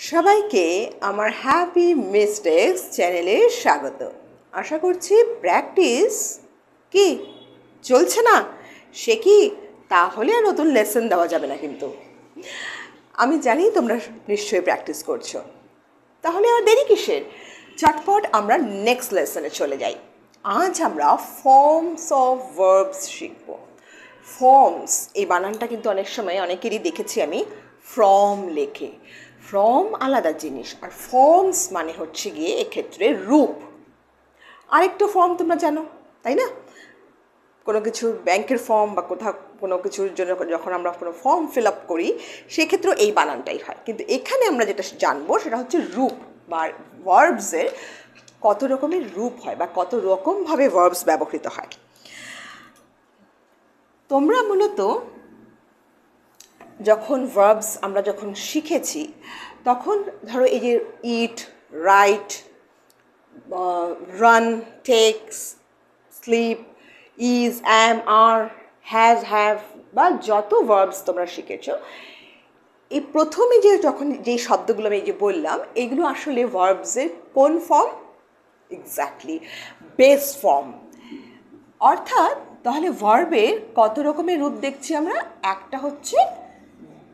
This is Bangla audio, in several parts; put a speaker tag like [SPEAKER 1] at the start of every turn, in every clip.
[SPEAKER 1] সবাইকে আমার হ্যাপি মিস্টেক্স চ্যানেলে স্বাগত। আশা করছি প্র্যাকটিস কি চলছে না, সে কি তাহলে আর নতুন লেসন দেওয়া যাবে না। কিন্তু আমি জানি তোমরা নিশ্চয়ই প্র্যাকটিস করছো, তাহলে আর দেরি কিসের, চটপট আমরা নেক্সট লেসনে চলে যাই। আজ আমরা ফর্মস অফ ভার্বস শিখব। ফর্মস এই বানানটা কিন্তু অনেক সময় অনেকেরই দেখেছি আমি ফ্রম লেখে। ফ্রম আলাদা জিনিস, আর ফর্মস মানে হচ্ছে গিয়ে এক্ষেত্রে রূপ। আরেকটা ফর্ম তোমরা জানো, তাই না? কোনো কিছু ব্যাংকের ফর্ম বা কোথাও কোনো কিছুর জন্য যখন আমরা কোনো ফর্ম ফিল আপ করি সেক্ষেত্রেও এই বানানটাই হয়। কিন্তু এখানে আমরা যেটা জানবো সেটা হচ্ছে রূপ, বা ভার্বসের কত রকমের রূপ হয় বা কত রকমভাবে ভার্বস ব্যবহৃত হয়। তোমরা মূলত যখন ভার্বস আমরা যখন শিখেছি তখন ধরো এই যে eat, write, run, takes, sleep, is, am, are, has, have বা যত ভার্বস তোমরা শিখেছো, এই প্রথমে যে যখন যেই শব্দগুলো আমি এই যে বললাম এগুলো আসলে ভার্বসের কোন ফর্ম? Exactly base form. অর্থাৎ তাহলে ভার্বের কত রকমের রূপ দেখছি আমরা? একটা হচ্ছে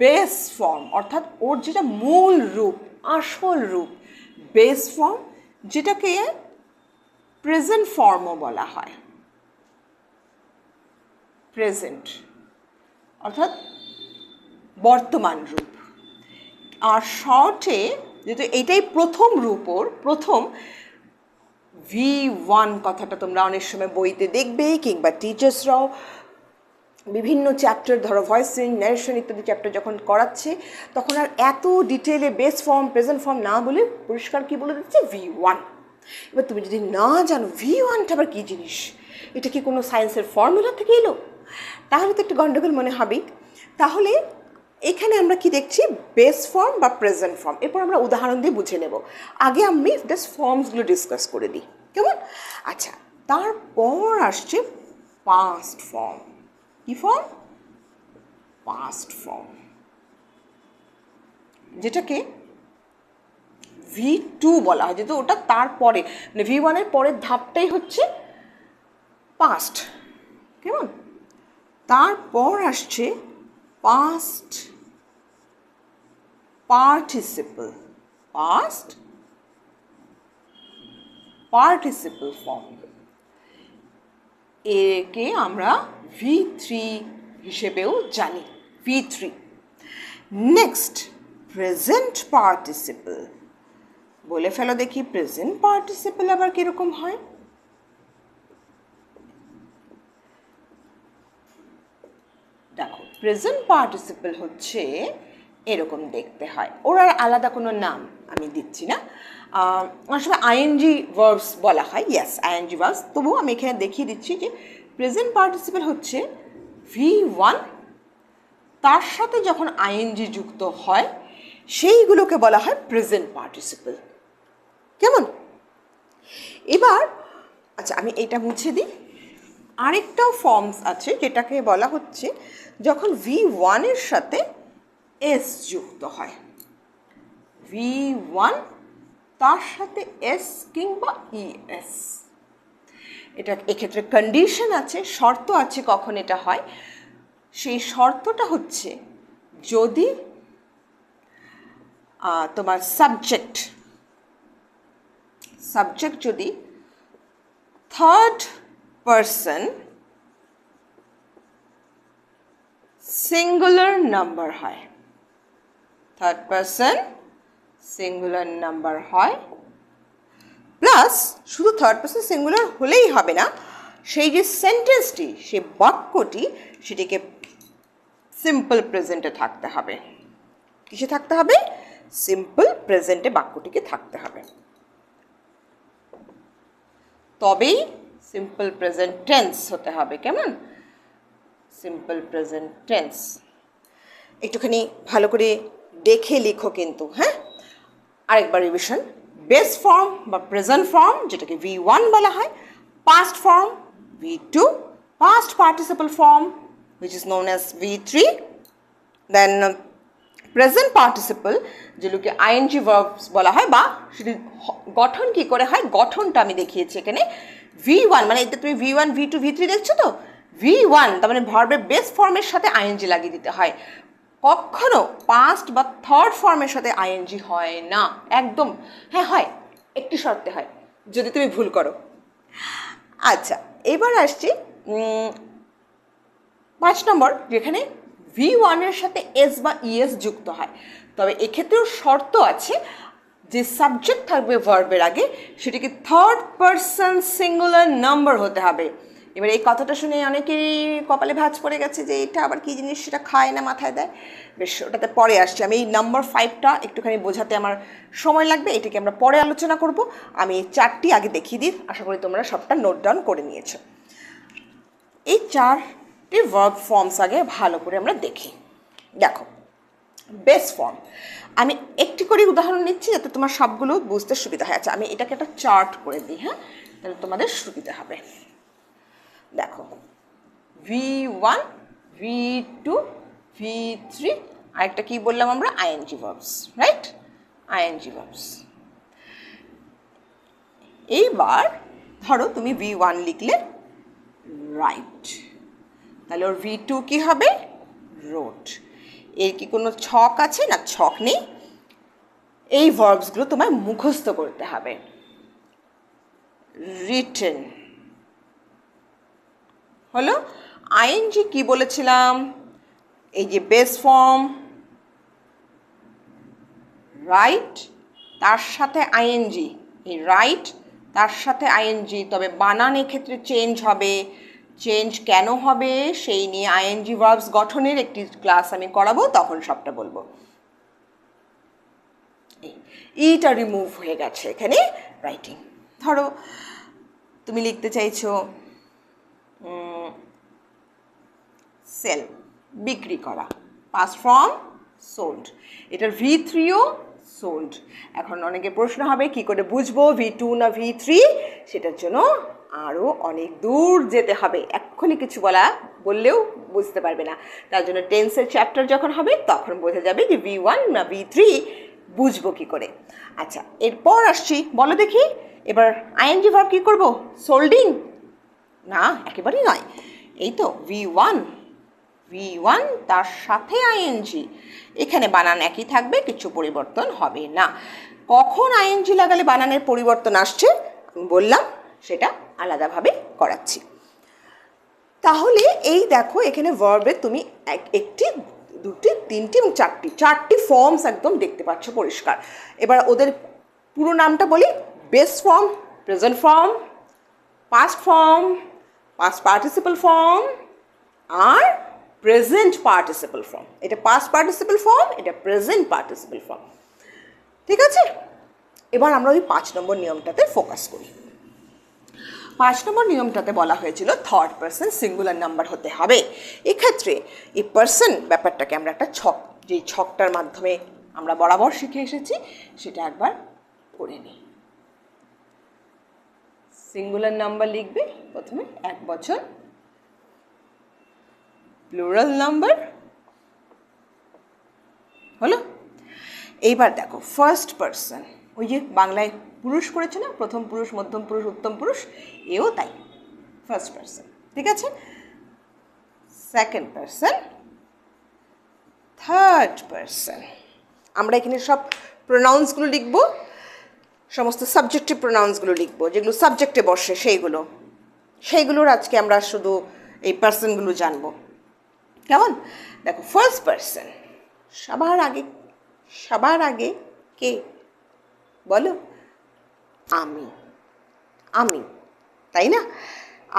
[SPEAKER 1] বেস ফর্ম, অর্থাৎ ওর যেটা মূল রূপ, আসল রূপ, বেস ফর্ম, যেটাকে প্রেজেন্ট ফর্মও বলা হয়। প্রেজেন্ট অর্থাৎ বর্তমান রূপ। আর শর্টে যেহেতু এটাই প্রথম রূপ, ওর প্রথম V1 কথাটা তোমরা অনেক সময় বইতে দেখবে, কিংবা টিচার্সরাও বিভিন্ন চ্যাপ্টার, ধরো ভয়েসিং, ন্যারেশন ইত্যাদি চ্যাপ্টার যখন করাচ্ছে তখন আর এত ডিটেলে বেস ফর্ম প্রেজেন্ট ফর্ম না বলে পরিষ্কার কী বলে দিচ্ছে? V1। এবার তুমি যদি না জানো V1টা আবার কী জিনিস, এটা কি কোনো সায়েন্সের ফর্মুলা থেকে এলো, তাহলে তো একটু গণ্ডগোল মনে হবেই। তাহলে এখানে আমরা কি দেখছি? বেস ফর্ম বা প্রেজেন্ট ফর্ম। এরপর আমরা উদাহরণ দিয়ে বুঝে নেব। আগে আমি জাস্ট ফর্মসগুলো ডিসকাস করে দিই, কেমন? আচ্ছা, তারপর আসছে পাস্ট ফর্ম। কি ফর্ম? পাস্ট ফর্ম, যেটাকে V2 বলা হয়, যেহেতু ওটা তারপরে, মানে V1-এর পরের ধাপটাই হচ্ছে পাস্ট, কেমন? তারপর আসছে past participle. Past participle form, একে আমরা V3 হিসেবেও জানি, V3। Next present participle. বলে ফেলো দেখি প্রেজেন্ট পার্টিসিপল আবার কিরকম হয়? দেখো, প্রেজেন্ট পার্টিসিপল হচ্ছে এরকম দেখতে হয়, ওর আর আলাদা কোনো নাম আমি দিচ্ছি না। অনেক সময় আইএনজি ভার্বস বলা হয়, ইয়েস আইএনজি ভার্বস, তবুও আমি এখানে দেখিয়ে দিচ্ছি যে প্রেজেন্ট পার্টিসিপল হচ্ছে V1, তার সাথে যখন আইএনজি যুক্ত হয় সেইগুলোকে বলা হয় প্রেজেন্ট পার্টিসিপল, কেমন? এবার আচ্ছা, আমি এটা মুছে দিই। আরেকটাও ফর্মস আছে যেটাকে বলা হচ্ছে যখন V1-এর সাথে এস যুক্ত হয়। V1 তার সাথে এস কিংবা ইএস, এটা এক্ষেত্রে কন্ডিশন আছে, শর্ত আছে কখন এটা হয়। সেই শর্তটা হচ্ছে যদি তোমার সাবজেক্ট যদি থার্ড পারসন সিঙ্গুলার নাম্বার হয়, থার্ড পারসন সিঙ্গুলার নাম্বার হয়, প্লাস শুধু থার্ড পারসন সিঙ্গুলার হলেই হবে না, সেই যে সেন্টেন্সটি, সে বাক্যটি, সেটিকে সিম্পল প্রেজেন্টে থাকতে হবে। কিসে থাকতে হবে? সিম্পল প্রেজেন্টে বাক্যটিকে থাকতে হবে, তবেই সিম্পল প্রেজেন্ট টেন্স হতে হবে, কেমন? সিম্পল প্রেজেন্ট টেন্স একটুখানি ভালো করে দেখে লিখো কিন্তু, হ্যাঁ? আরেকবার রিভিশন। বেস ফর্ম বা প্রেজেন্ট ফর্ম, যেটাকে V1 বলা হয়, past form V2, past participle form which is known as V3, then present participle যেগুলোকে আইএনজি ভার্বস বলা হয়, বা সেটি গঠন কী করে হয় গঠনটা আমি দেখিয়েছি এখানে। V1 মানে এতে তুমি V1 V2 V3 দেখছো তো, V1 তার মানে ভার্বের বেস ফর্মের সাথে আইএনজি লাগিয়ে দিতে হয়। কখনো পাস্ট বা থার্ড ফর্মের সাথে আইএনজি হয় না একদম। হ্যাঁ হয়, একটি শর্তে হয়, যদি তুমি ভুল করো। আচ্ছা, এবার আসছি 5 নম্বর, যেখানে V1-এর সাথে এস বা ইএস যুক্ত হয়। তবে এক্ষেত্রেও শর্ত আছে, যে সাবজেক্ট থাকবে ভার্বের আগে সেটিকে থার্ড পারসন সিঙ্গুলার নাম্বার হতে হবে। এবার এই কথাটা শুনে অনেকেই কপালে ভাঁজ পড়ে গেছে যে এটা আবার কী জিনিস, সেটা খায় না মাথায় দেয়। বেশ, ওটাতে পরে আসছি। আমি এই নাম্বার 5টা একটুখানি বোঝাতে আমার সময় লাগবে, এটাকে আমরা পরে আলোচনা করব। আমি এই 4টি আগে দেখিয়ে দিই, আশা করি তোমরা সবটা নোট ডাউন করে নিয়েছো। এই 4টি ভার্ব ফর্মস আগে ভালো করে আমরা দেখি। দেখো, বেস ফর্ম আমি একটি করে উদাহরণ নিচ্ছি যাতে তোমার সবগুলো বুঝতে সুবিধা হয়। আচ্ছা, আমি এটাকে একটা চার্ট করে দিই, হ্যাঁ, তাহলে তোমাদের সুবিধা হবে। দেখো, V1 V2 V3, আরেকটা কি বললাম আমরা, ING verbs, right, ING verbs. এইবার ধরো তুমি V1 লিখলে রাইট, তাহলে ওর V2 কি হবে, রোড। এর কি কোনো ছক আছে না, ছক নেই। এই ভার্বসগুলো তোমায় মুখস্থ করতে হবে। রিটেন হলো। আইএনজি কি বলেছিলাম, এই যে বেস ফর্ম রাইট তার সাথে আইএনজি, এই রাইট তার সাথে আইএনজি, তবে বানান এক্ষেত্রে চেঞ্জ হবে। চেঞ্জ কেন হবে সেই নিয়ে আইএনজি ভার্বস গঠনের একটি ক্লাস আমি করাবো, তখন সবটা বলবো। ইটা রিমুভ হয়ে গেছে এখানে রাইটিং। ধরো তুমি লিখতে চাইছো সেল, বিক্রি করা, পাস্ট ফর্ম সোল্ড, এটার V3ও সোল্ড। এখন অনেকে প্রশ্ন হবে কি করে বুঝবো V2 না V3, সেটার জন্য আরও অনেক দূর যেতে হবে, এক্ষুনি কিছু বললেও বুঝতে পারবে না। তার জন্য টেন্সের চ্যাপ্টার যখন হবে তখন বোঝা যাবে যে V1 না V3 বুঝবো কি করে। আচ্ছা, এরপর আসছি, বলো দেখি এবার আইএনজি ভার্ব কী করবো, সোল্ডিং না, একেবারেই নয়। এই তো V1 তার সাথে আইএনজি, এখানে বানান একই থাকবে, কিছু পরিবর্তন হবে না। কখন আইএনজি লাগালে বানানের পরিবর্তন আসছে আমি বললাম, সেটা আলাদাভাবে করাচ্ছি। তাহলে এই দেখো, এখানে ভার্বে তুমি একটি, দুটি, তিনটি এবং চারটি ফর্মস একদম দেখতে পাচ্ছ পরিষ্কার। এবার ওদের পুরো নামটা বলি, base form, present form, past form, past participle form, আর প্রেজেন্ট পার্টিসিপল ফর্ম। এটা পাস্ট পার্টিসিপল ফর্ম, এটা প্রেজেন্ট পার্টিসিপল ফর্ম, ঠিক আছে। এবার আমরা ওই 5 নম্বর নিয়মটাতে ফোকাস করি। 5 নম্বর নিয়মটাতে বলা হয়েছিল থার্ড পারসন সিঙ্গুলার নাম্বার হতে হবে। এক্ষেত্রে এই পারসন ব্যাপারটাকে আমরা একটা ছক, যেই ছকটার মাধ্যমে আমরা বরাবর শিখে এসেছি, সেটা একবার করে নিই। সিঙ্গুলার নাম্বার লিখবে প্রথমে 1 বছর, প্লুরাল নাম্বার হলো। এইবার দেখো ফার্স্ট পারসন, ওই যে বাংলায় পুরুষ করেছে না, প্রথম পুরুষ, মধ্যম পুরুষ, উত্তম পুরুষ, এও তাই, ফার্স্ট পারসন, ঠিক আছে। Second person, third person. আমরা এখানে সব প্রোনাউন্সগুলো লিখবো, সমস্ত সাবজেক্টিভ প্রোনাউন্সগুলো লিখবো, যেগুলো সাবজেক্টে বসে সেইগুলোর আজকে আমরা শুধু এই পার্সনগুলো জানবো, কেমন। দেখো ফার্স্ট পারসন, সবার আগে কে বলো, আমি, তাই না।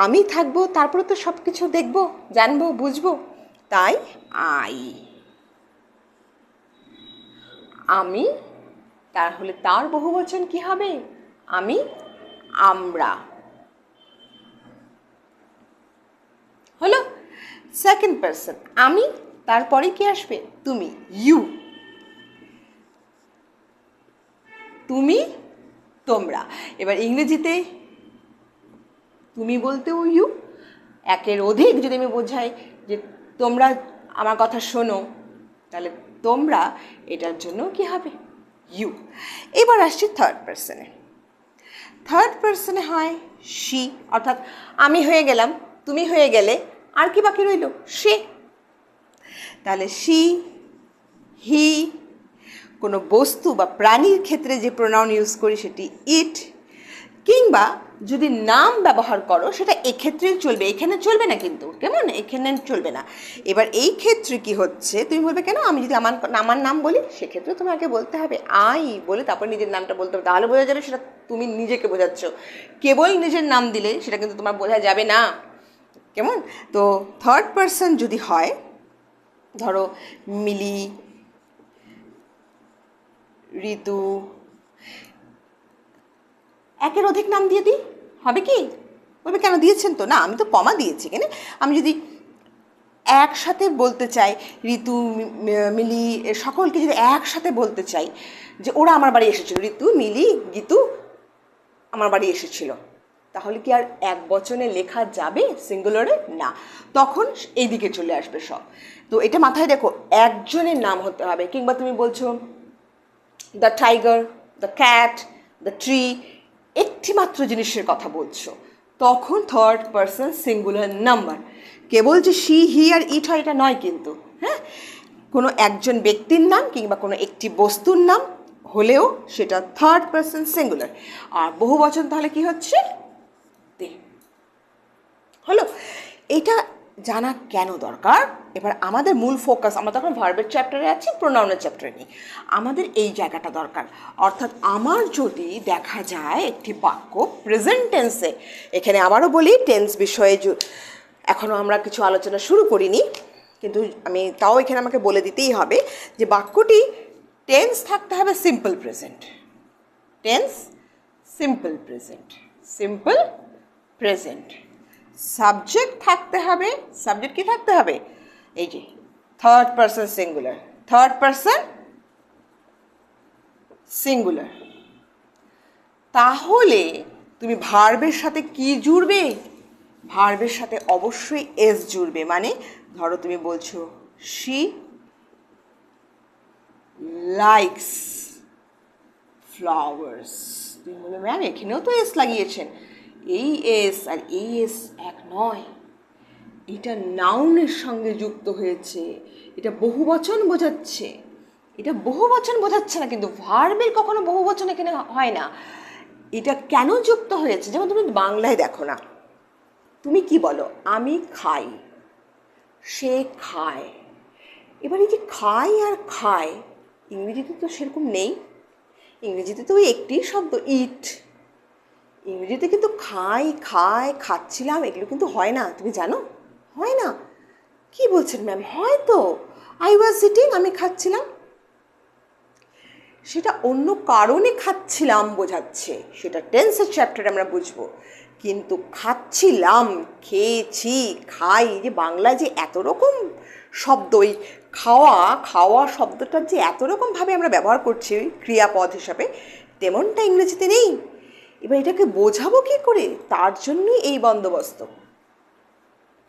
[SPEAKER 1] আমি থাকবো, তারপরে তো সব কিছু দেখবো, জানবো, বুঝবো, তাই আমি, তাহলে তার বহুবচন কি হবে, আমি, আমরা, হলো। সেকেন্ড পারসন, আমি, তারপরে কি আসবে, তুমি, তুমি, তোমরা। এবার ইংরেজিতে তুমি বলতেও ইউ, একের অধিক যদি আমি বোঝাই যে তোমরা আমার কথা শোনো, তাহলে তোমরা, এটার জন্য কি হবে ইউ। এবার আসছি থার্ড পার্সনে। থার্ড পার্সনে হয় শি, অর্থাৎ আমি হয়ে গেলাম, তুমি হয়ে গেলে, আর কি বাকি রইল সে। তাহলে শি, হি, কোনো বস্তু বা প্রাণীর ক্ষেত্রে যে প্রোনাউন ইউজ করি সেটি ইট, কিংবা যদি নাম ব্যবহার করো সেটা এক্ষেত্রে চলবে, এখানে চলবে না কিন্তু, কেমন, এখানে চলবে না। এবার এই ক্ষেত্রে কি হচ্ছে, তুমি বলবে কেন, আমি যদি আমার নাম বলি সেক্ষেত্রে তোমাকে বলতে হবে আই বলে তারপর নিজের নামটা বলতে হবে, তাহলে বোঝা যাবে সেটা তুমি নিজেকে বোঝাচ্ছ। কেবল নিজের নাম দিলে সেটা কিন্তু তোমার বোঝা যাবে না, কেমন। তো থার্ড পার্সন যদি হয়, ধরো মিলি, ঋতু, একের অধিক নাম দিয়ে দিই, হবে কি, বলবে কেন দিয়েছেন তো, না আমি তো কমা দিয়েছি কেন। আমি যদি একসাথে বলতে চাই ঋতু, মিলি, সকলকে যদি একসাথে বলতে চাই যে ওরা আমার বাড়ি এসেছিল, ঋতু, মিলি, গীতু আমার বাড়ি এসেছিল, তাহলে কি আর এক বচনে লেখা যাবে সিঙ্গুলারে? না, তখন এই দিকে চলে আসবে সব। তো এটা মাথায় রেখো, একজনের নাম হতে হবে। কিংবা তুমি বলছো the tiger, the cat, the tree, একটি মাত্র জিনিসের কথা বলছো, তখন থার্ড পার্সন সিঙ্গুলার নাম্বার। কেবল যে শি, হি আর ইট হয় এটা নয় কিন্তু, হ্যাঁ, কোনো একজন ব্যক্তির নাম কিংবা কোনো একটি বস্তুর নাম হলেও সেটা থার্ড পার্সন সিঙ্গুলার। আর বহু বচন তাহলে কি হচ্ছে, দে। হলো, এটা জানা কেন দরকার। এবার আমাদের মূল ফোকাস, আমরা তখন ভার্বের চ্যাপ্টারে আছি, প্রোনাউনের চ্যাপ্টারে নেই, আমাদের এই জায়গাটা দরকার। অর্থাৎ আমার যদি দেখা যায় একটি বাক্য প্রেজেন্ট টেন্সে, এখানে আবারও বলি টেন্স বিষয়ে এখনও আমরা কিছু আলোচনা শুরু করিনি, কিন্তু আমি তাও এখানে আমাকে বলে দিতেই হবে যে বাক্যটি টেন্স থাকতে হবে simple present, tense simple present, simple present. Subject থাকতে হবে, সাবজেক্ট কি থাকতে হবে, এই যে third person singular, third person singular. তাহলে তুমি ভার্বের সাথে কি জুড়বে, ভার্বের সাথে অবশ্যই এস জুড়বে। মানে ধরো তুমি বলছো শি লাইকস ফ্লাওয়ার্স, তুমি বলবে ম্যাম এখানেও তো এস লাগিয়েছেন, এই এস আর এই এস এক নয়, এটা নাউনের সঙ্গে যুক্ত হয়েছে, এটা বহুবচন বোঝাচ্ছে, এটা বহুবচন বোঝাচ্ছে না, কিন্তু ভার্বের কখনো বহুবচন এখানে হয় না। এটা কেন যুক্ত হয়েছে, যেমন তুমি বাংলায় দেখো না, তুমি কি বলো, আমি খাই, সে খায়। এবার এই যে খাই আর খায়, ইংরেজিতে তো সেরকম নেই, ইংরেজিতে তো ওই একটি শব্দ ইট, ইংরেজিতে কিন্তু খাই, খায়, খাচ্ছিলাম এগুলো কিন্তু হয় না, তুমি জানো, হয় না। কি বলছেন ম্যাম, হয় তো, আই ওয়াজ ইটিং, আমি খাচ্ছিলাম, সেটা অন্য কারণে খাচ্ছিলাম বোঝাচ্ছে, সেটা টেন্সের চ্যাপ্টারে আমরা বুঝবো। কিন্তু খাচ্ছিলাম, খেয়েছি, খাই, যে বাংলায় যে এত রকম শব্দ, ওই খাওয়া, খাওয়া শব্দটার যে এত রকমভাবে আমরা ব্যবহার করছি ক্রিয়াপদ হিসাবে, তেমনটা ইংরেজিতে নেই। এবার এটাকে বোঝাবো কী করে, তার জন্যই এই বন্দোবস্ত,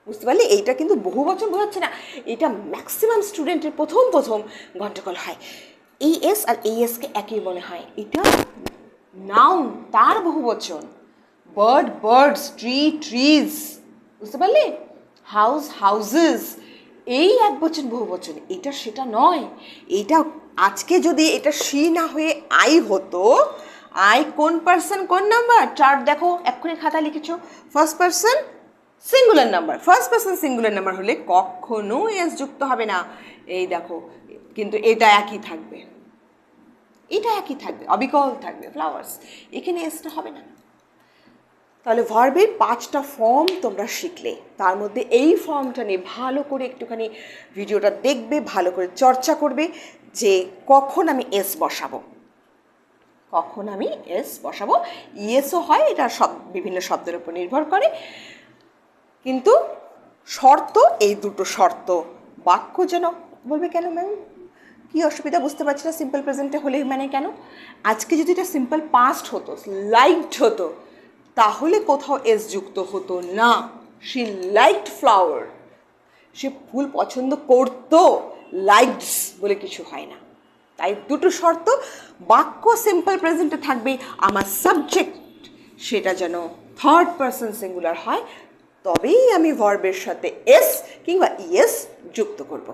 [SPEAKER 1] বুঝতে পারলে। এইটা কিন্তু বহু বছর বোঝাচ্ছে না, এটা ম্যাক্সিমাম স্টুডেন্টের প্রথম গন্ডগোল হয়, এই এস আর এই এসকে একই মনে হয়, এটা নাউন, তার বহু বচন, বার্ড বার্ডস, ট্রি ট্রিজ, বুঝতে পারলে, হাউস হাউজেস, এই এক বচন বহু বচন, এটা সেটা নয়। এইটা আজকে যদি এটা শি না হয়ে আই হতো, আই কোন পার্সন কোন নাম্বার, চার্ট দেখো এক্ষুনি খাতা লিখেছো, first person singular number, first person singular number হলে কখনো এস যুক্ত হবে না, এই দেখো, কিন্তু এটা একই থাকবে, এটা একই থাকবে, অবিকল থাকবে ফ্লাওয়ার্স, এখানে এসটা হবে না। তাহলে ভার্বের 5টা ফর্ম তোমরা শিখলে, তার মধ্যে এই ফর্মটা নিয়ে ভালো করে একটুখানি ভিডিওটা দেখবে, ভালো করে চর্চা করবে যে কখন আমি এস বসাবো, কখন আমি এস বসাবো। ইএসও হয়, এটা সব বিভিন্ন শব্দের উপর নির্ভর করে, কিন্তু শর্ত এই দুটো শর্ত। বাক্য যেন, বলবে কেন ম্যাম কী অসুবিধা, বুঝতে পারছি না, সিম্পল প্রেজেন্টে হলে মানে কেন, আজকে যদি এটা সিম্পল পাস্ট হতো, লাইকড হতো, তাহলে কোথাও এস যুক্ত হতো না। শি লাইকড ফ্লাওয়ার, সে ফুল পছন্দ করতো, লাইকস বলে কিছু হয় না। তাই দুটো শর্ত, বাক্য সিম্পল প্রেজেন্টে থাকবে, আমার সাবজেক্ট সেটা যেন থার্ড পারসন সিঙ্গুলার হয়, তবেই আমি ভার্বের সাথে এস কিংবা ইএস যুক্ত করব।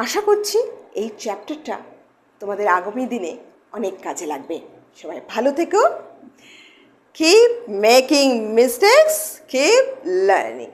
[SPEAKER 1] আশা করছি এই চ্যাপ্টারটা তোমাদের আগামী দিনে অনেক কাজে লাগবে। সবাই ভালো থেকো। Keep making mistakes, keep learning.